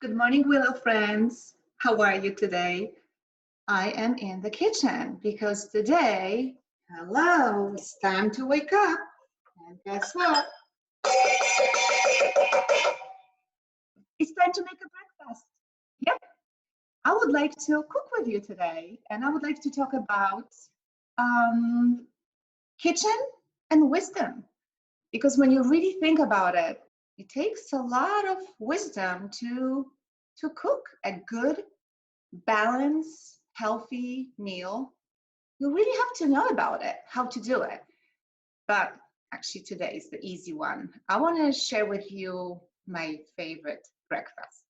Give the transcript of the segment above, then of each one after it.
Good morning, Willow friends. How are you today? I am in the kitchen because today, hello, it's time to wake up. And guess what? It's time to make a breakfast. Yep, I would like to cook with you today, and I would like to talk about um, kitchen and wisdom. Because when you really think about it, it takes a lot of wisdom to cook a good, balanced, healthy meal. You really have to know about it, how to do it. But actually, today is the easy one. I want to share with you my favorite breakfast.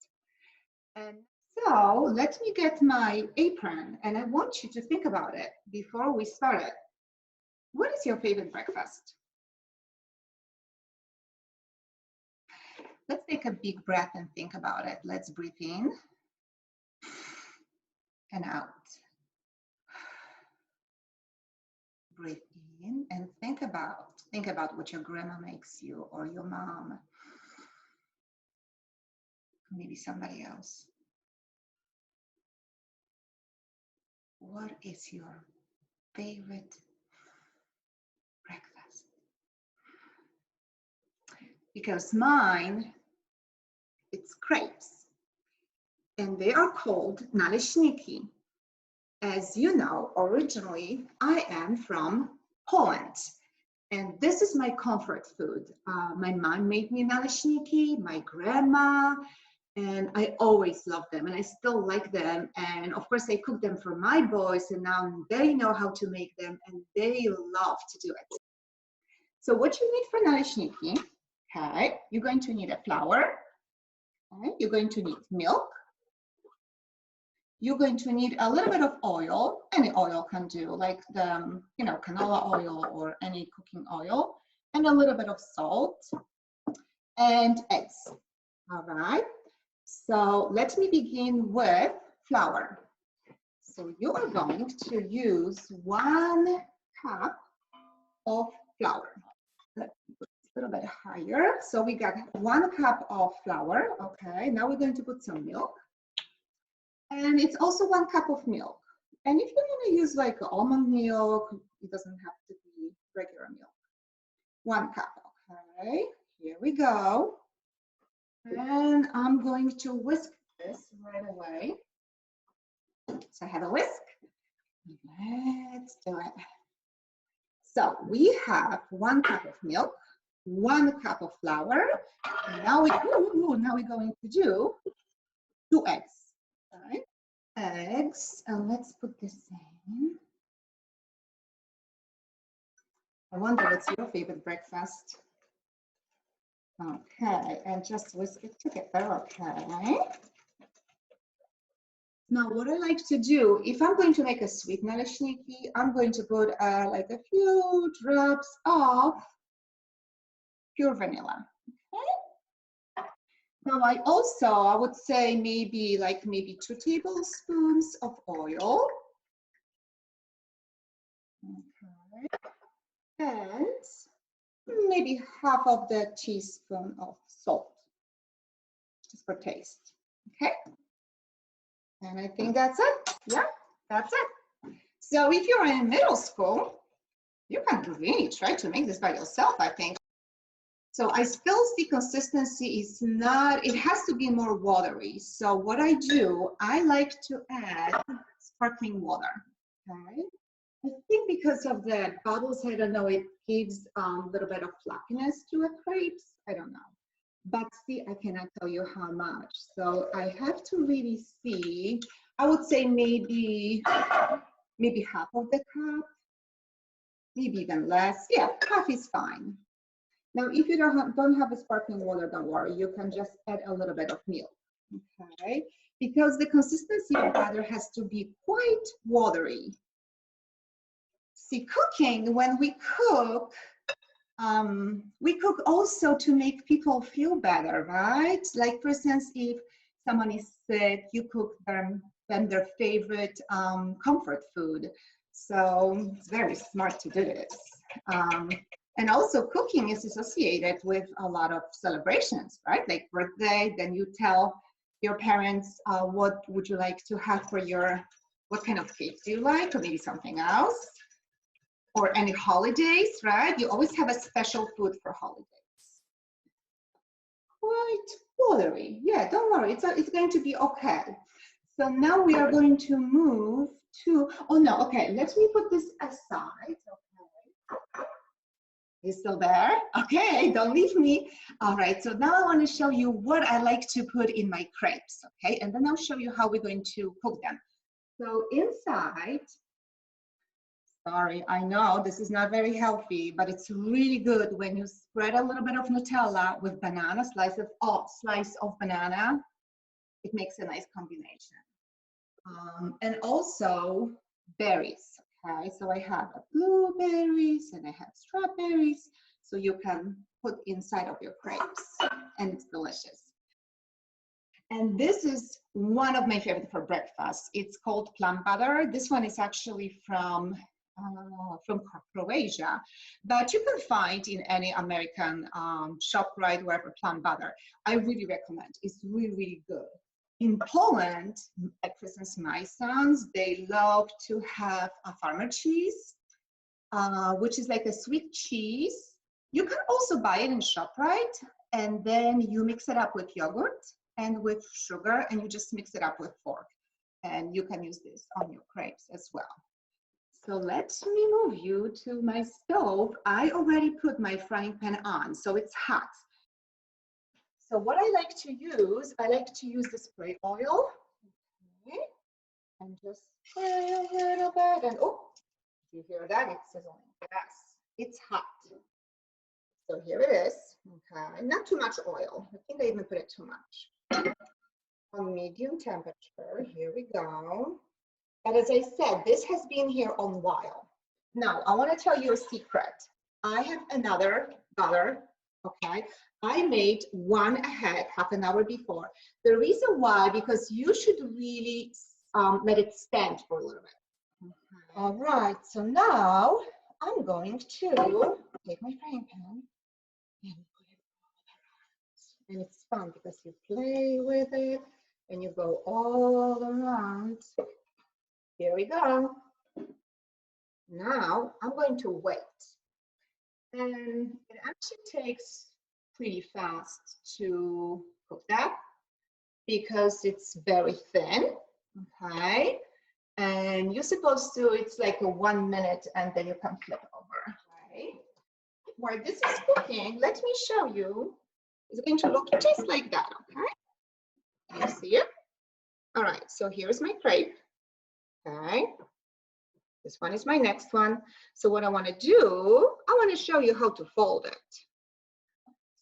And so let me get my apron, and I want you to think about it before we start it. What is your favorite breakfast? Let's take a big breath and think about it. Let's breathe in and out. Breathe in and think about what your grandma makes you, or your mom, maybe somebody else. What is your favorite breakfast? Because mine, it's crepes, and they are called naleśniki. As you know, originally I am from Poland, and this is my comfort food. My mom made me naleśniki, my grandma, and I always loved them, and I still like them. And of course, I cook them for my boys, and now they know how to make them, and they love to do it. So what you need for naleśniki, okay, you're going to need a flour, okay, you're going to need milk, you're going to need a little bit of oil. Any oil can do, like the, canola oil or any cooking oil, and a little bit of salt and eggs. All right. So let me begin with flour. So you are going to use 1 cup of flour. Let's put a little bit higher. So we got 1 cup of flour. Okay, now we're going to put some milk. And it's also 1 cup of milk. And if you want to use like almond milk, it doesn't have to be regular milk. 1 cup, okay, here we go. And I'm going to whisk this right away. So I have a whisk. Let's do it. So we have 1 cup of milk, 1 cup of flour. And now we're going to do 2 eggs. All right, eggs, and let's put this in. I wonder what's your favorite breakfast. Okay, and just whisk it together, okay. Now, what I like to do, if I'm going to make a sweet naleśniki, I'm going to put like a few drops of pure vanilla, okay? Now, I would say maybe 2 tablespoons of oil. Okay. And maybe half of the teaspoon of salt, just for taste, okay? And I think that's it. Yeah, that's it. So if you're in middle school, you can really try to make this by yourself, I think. So I still see consistency is not, it has to be more watery. So what I do, I like to add sparkling water, okay? I think because of the bubbles, I don't know, it gives a little bit of fluffiness to a crepes. I don't know. But see, I cannot tell you how much. So I have to really see. I would say maybe half of the cup, maybe even less. Yeah, half is fine. Now, if you don't have a sparkling water, don't worry. You can just add a little bit of milk, okay? Because the consistency of butter has to be quite watery. See, cooking, when we cook also to make people feel better, right? Like, for instance, if someone is sick, you cook them their favorite comfort food. So it's very smart to do this. And also cooking is associated with a lot of celebrations, right? Like birthday, then you tell your parents, what would you like to have for your, what kind of cake do you like, or maybe something else? Or any holidays, right? You always have a special food for holidays. Quite watery. Yeah, don't worry, it's going to be okay. So now we are going to move to, oh no, okay, let me put this aside. Okay. You still there? Okay, don't leave me. All right, so now I want to show you what I like to put in my crepes, okay? And then I'll show you how we're going to cook them. So inside, sorry, I know this is not very healthy, but it's really good when you spread a little bit of Nutella with banana, slice of banana. It makes a nice combination. And also berries, okay? So I have blueberries and I have strawberries, so you can put inside of your crepes, and it's delicious. And this is one of my favorite for breakfast. It's called plum butter. This one is actually from Croatia, but you can find in any American shop, right, wherever, plum butter. I really recommend. It's really, really good. In Poland, for instance, my sons, they love to have a farmer cheese, which is like a sweet cheese. You can also buy it in ShopRite, and then you mix it up with yogurt and with sugar, and you just mix it up with fork. And you can use this on your crepes as well. So let me move you to my stove. I already put my frying pan on, so it's hot. So what I like to use the spray oil. Okay. And just spray a little bit, and oh, you hear that? It's sizzling. Yes, it's hot. So here it is. Okay, not too much oil. I think I even put it too much. On medium temperature. Here we go. And as I said, this has been here a while. Now, I want to tell you a secret. I have another butter, okay? I made one ahead, half an hour before. The reason why, because you should really let it stand for a little bit. Okay. All right, so now I'm going to take my frying pan and put it all around. And it's fun because you play with it and you go all around. Here we go. Now I'm going to wait. And it actually takes pretty fast to cook that because it's very thin, okay? And you're supposed to, it's like a 1 minute and then you can flip over, okay? While this is cooking, let me show you. It's going to look just like that, okay? You see it? All right, so here's my crepe. Okay, this one is my next one. So what I want to do, I want to show you how to fold it.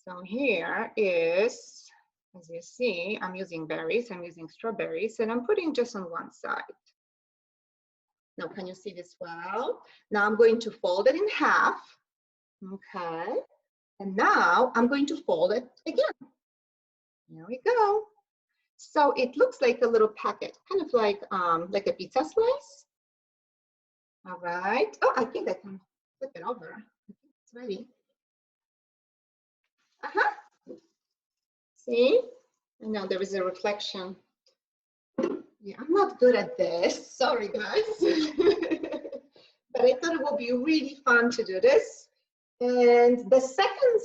So here is, as you see, I'm using berries, I'm using strawberries, and I'm putting just on one side. Now, can you see this well? Now I'm going to fold it in half. Okay, and now I'm going to fold it again. Here we go. So it looks like a little packet, kind of like a pizza slice. All right. Oh, I think I can flip it over. I think it's ready. See? I know there is a reflection. Yeah, I'm not good at this. Sorry, guys. But I thought it would be really fun to do this. And the second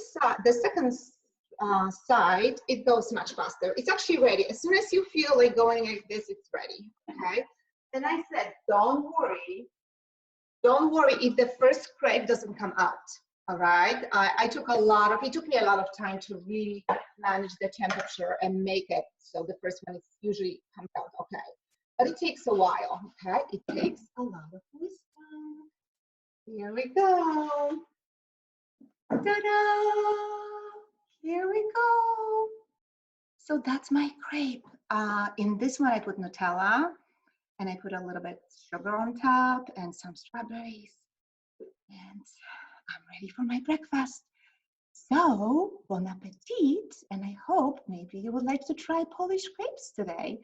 side, it goes much faster. It's actually ready. As soon as you feel like going like this, it's ready, okay? And I said, don't worry if the first crepe doesn't come out, all right? It took me a lot of time to really manage the temperature and make it so the first one usually comes out okay. But it takes a while, okay? It takes a lot of wisdom. Here we go. Ta-da! Here we go. So that's my crepe. In this one, I put Nutella, and I put a little bit sugar on top and some strawberries. And I'm ready for my breakfast. So, bon appetit, and I hope maybe you would like to try Polish crepes today.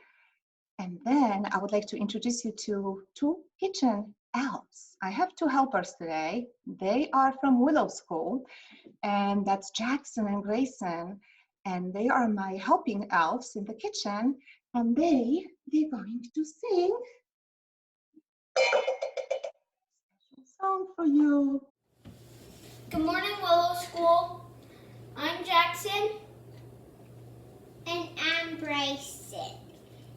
And then I would like to introduce you to two kitchen elves. I have two helpers today. They are from Willow School, and that's Jackson and Grayson. and they are my helping elves in the kitchen, and they're going to sing a special song for you. Good morning, Willow School. I'm Jackson. And I'm Bryson.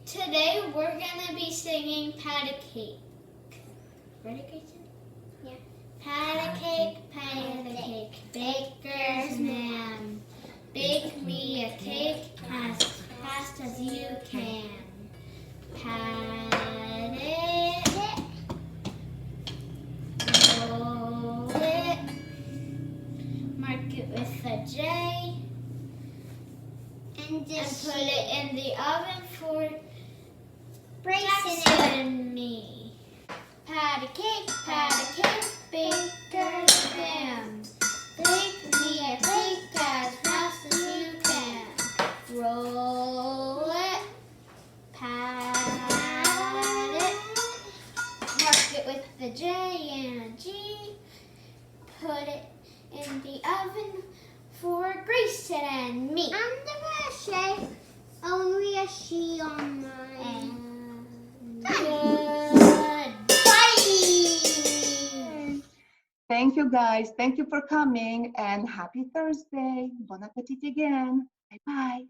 Today we're gonna be singing Pat a Cake. Ready, Jason? Yeah. Pat a cake, baker's man. Bake me a cake as fast as you can. Pat it, roll it, mark it with a J, And and put it in the oven for Bryson Jackson and me. Pat a cake, baker's man. Bake me a cake as fast as you can. Roll it, pat it, mark it with the J and a G. Put it in the oven for Grayson and me. I'm gonna say only a she on mine. Goodbye. Thank you guys. Thank you for coming, and happy Thursday. Bon appetit again. Bye-bye.